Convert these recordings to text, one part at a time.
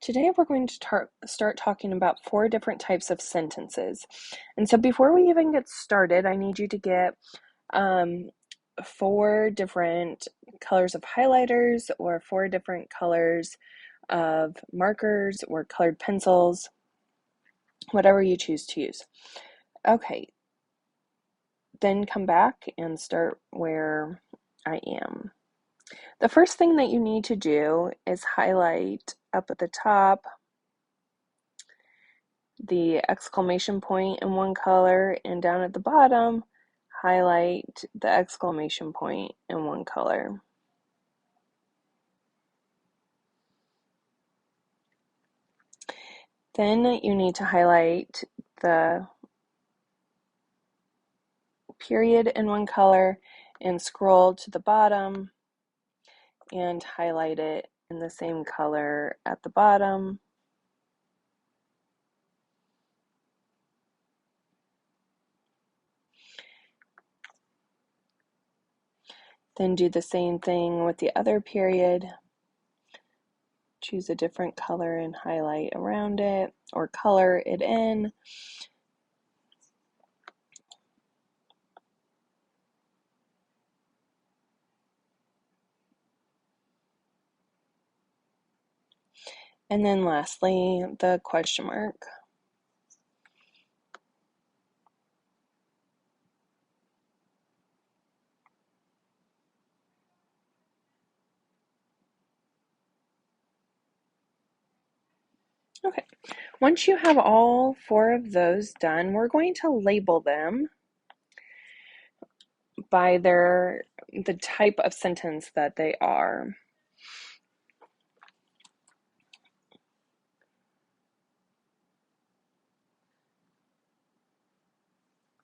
Today we're going to start talking about 4 different types of sentences. And so before we even get started, I need you to get 4 different colors of highlighters or 4 different colors of markers or colored pencils, whatever you choose to use. Okay, then come back and start where I am. The first thing that you need to do is highlight up at the top the exclamation point in one color, and down at the bottom highlight the exclamation point in one color. Then you need to highlight the period in one color and scroll to the bottom and highlight it in the same color at the bottom. Then do the same thing with the other period. Choose a different color and highlight around it or color it in. And then lastly, the question mark. Okay, once you have all 4 of those done, we're going to label them by the type of sentence that they are.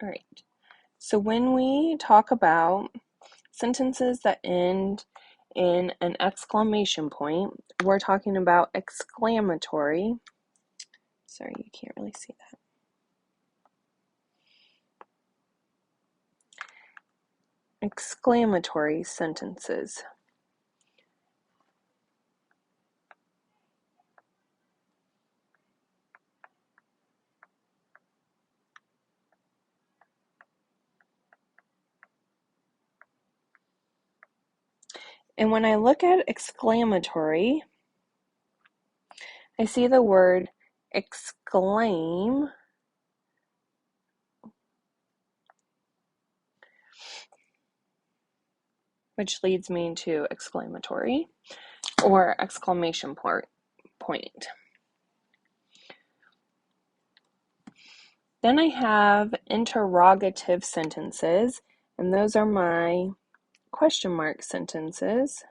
All right, so when we talk about sentences that end in an exclamation point, we're talking about exclamatory. Sorry, you can't really see that. Exclamatory sentences. And when I look at exclamatory, I see the word exclaim, which leads me to exclamatory or exclamation point. Then I have interrogative sentences, and those are my question mark sentences.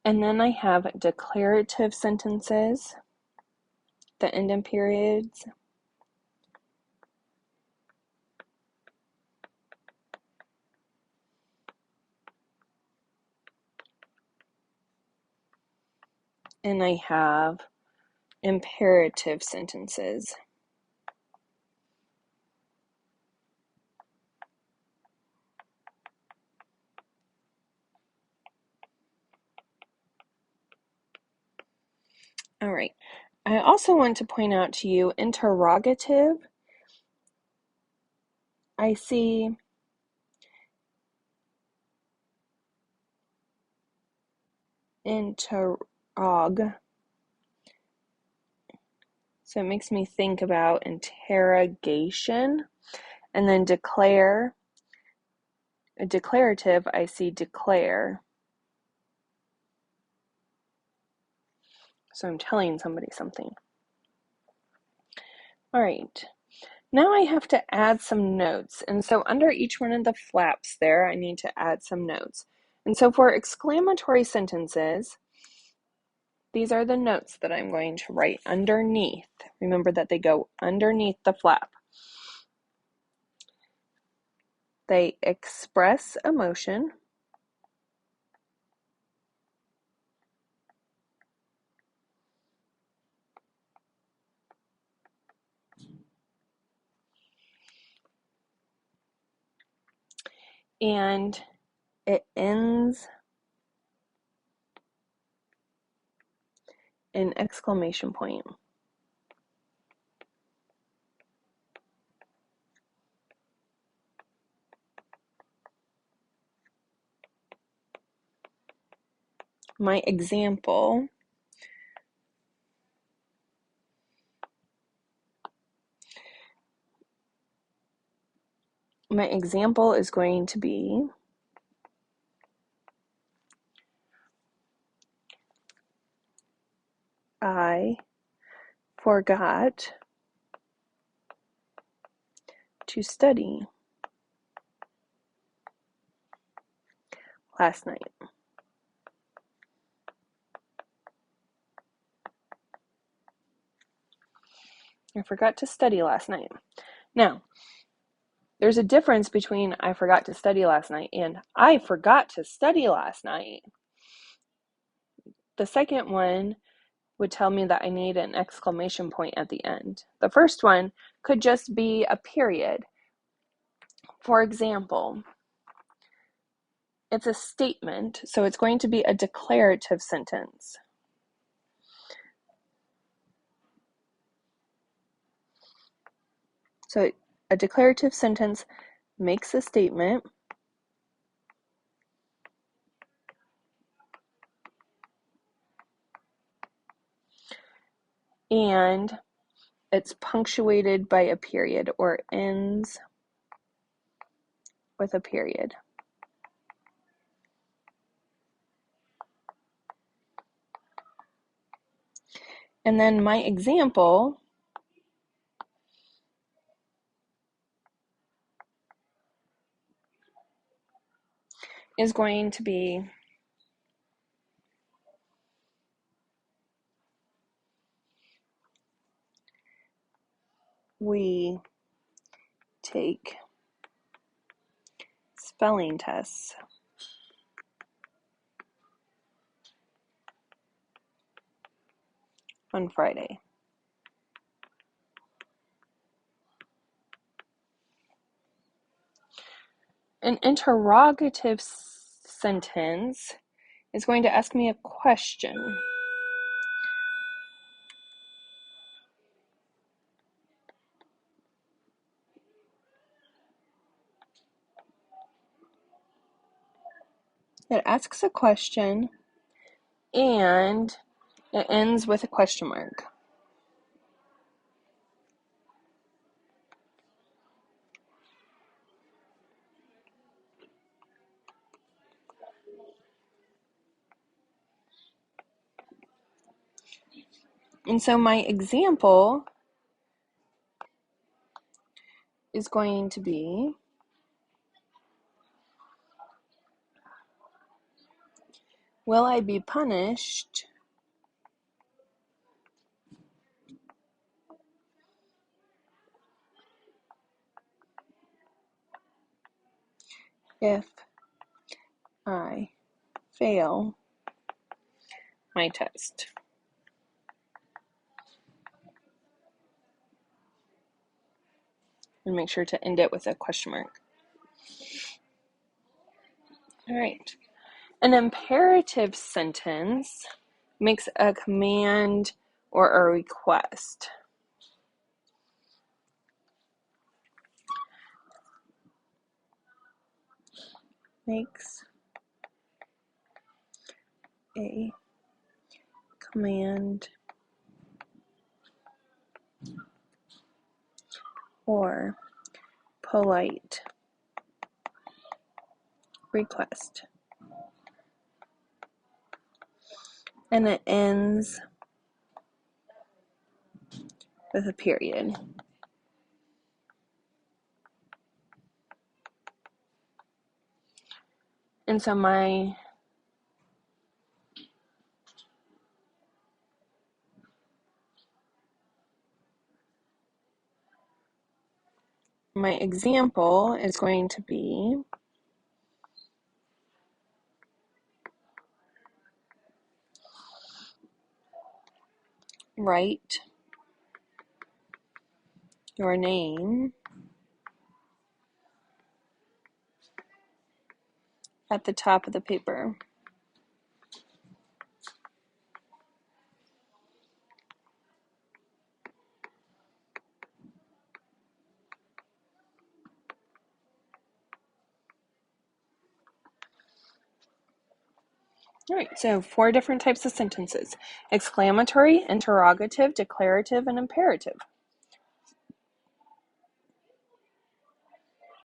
And then I have declarative sentences that end in periods. And I have imperative sentences. All right. I also want to point out to you interrogative. I see interrog. So it makes me think about interrogation. And then declare, a declarative, I see declare. So I'm telling somebody something. All right. Now I have to add some notes. And so under each one of the flaps there, I need to add some notes. And so for exclamatory sentences, these are the notes that I'm going to write underneath. Remember that they go underneath the flap. They express emotion. and it ends in exclamation point. My example is going to be I forgot to study last night. I forgot to study last night. Now, there's a difference between I forgot to study last night and I forgot to study last night. The second one would tell me that I need an exclamation point at the end. The first one could just be a period. For example, it's a statement, so it's going to be a declarative sentence. So a declarative sentence makes a statement, and it's punctuated by a period or ends with a period. And then my example is going to be we take spelling tests on Friday. An interrogative sentence is going to ask me a question. It asks a question and it ends with a question mark. And so my example is going to be will I be punished if I fail my test? And make sure to end it with a question mark. All right. An imperative sentence makes a command or a request. Makes a command or polite request. And it ends with a period. And so my example is going to be write your name at the top of the paper. All right, so 4 different types of sentences: exclamatory, interrogative, declarative, and imperative.